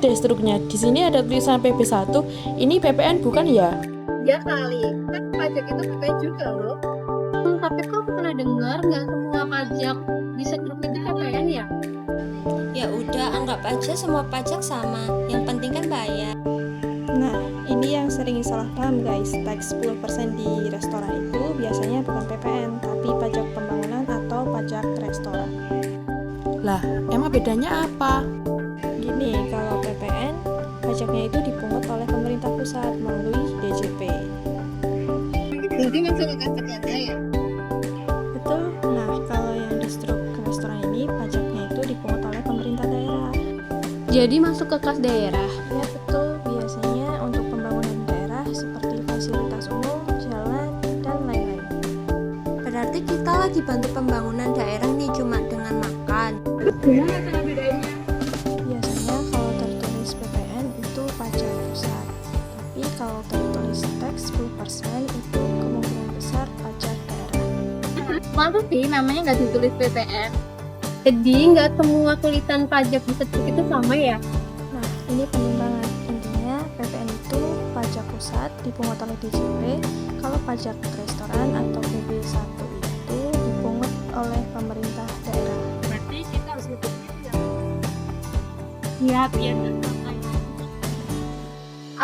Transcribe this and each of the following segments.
deh struknya. Di sini ada tulisan PB1. Ini PPN bukan ya? Ya kali, kan pajak itu PPN juga loh. Tapi kok aku pernah dengar nggak semua pajak di grup itu PPN ya? Ya udah, anggap aja semua pajak sama. Yang penting kan bayar. Nah, ini yang sering salah paham guys. Tax 10% di restoran itu biasanya bukan PPN, tapi pajak pembangunan atau pajak restoran. Lah, emang bedanya apa? Gini, kalau PPN, pajaknya itu dipungut oleh pemerintah pusat melalui DJP. Jadi masuk ke kas kerja ya? Betul. Nah, kalau yang di struk restoran ini, pajaknya itu dipungut oleh pemerintah daerah. Jadi masuk ke kas daerah. Ya betul, biasanya untuk pembangunan daerah seperti fasilitas umum, jalan, dan lain-lain. Berarti kita lagi bantu pembangunan daerah nih cuma dengan makan. Gimana cara bedanya? Biasanya kalau tertulis PPN itu pajak pusat, tapi kalau tertulis tax 10% itu kemungkinan besar pajak daerah. Masa sih namanya nggak ditulis PPN? Jadi nggak semua tulisan pajak di grup itu sama ya? Nah, ini penting banget. Intinya PPN itu pajak pusat dipungut oleh DJP, kalau pajak restoran atau PB1 itu dipungut oleh pemerintah daerah. Berarti kita harus ngikutin itu ya? Iya, biar nggak salah ya.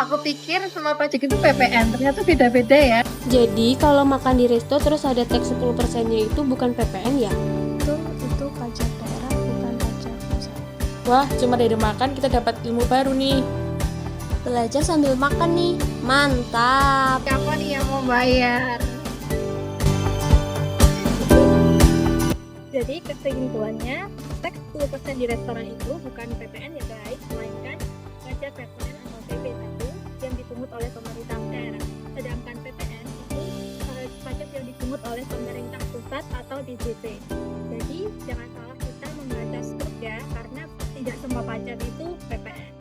Aku pikir semua pajak itu PPN, ternyata beda-beda ya. Jadi kalau makan di resto terus ada tax 10%-nya itu bukan PPN ya? Itu pajak daerah bukan pajak pusat. Wah, cuma dari makan kita dapat ilmu baru nih. Belajar sambil makan nih. Mantap. Siapa nih yang mau bayar? Jadi kesimpulannya, tax 10% di restoran itu bukan PPN ya guys, melainkan pajak restoran atau PB1 yang dipungut oleh pemerintah daerah. Sedangkan PPN itu pajak yang dipungut oleh pemerintah pusat atau DJP. Jadi jangan salah kita membaca struk ya, karena tidak semua pajak itu PPN.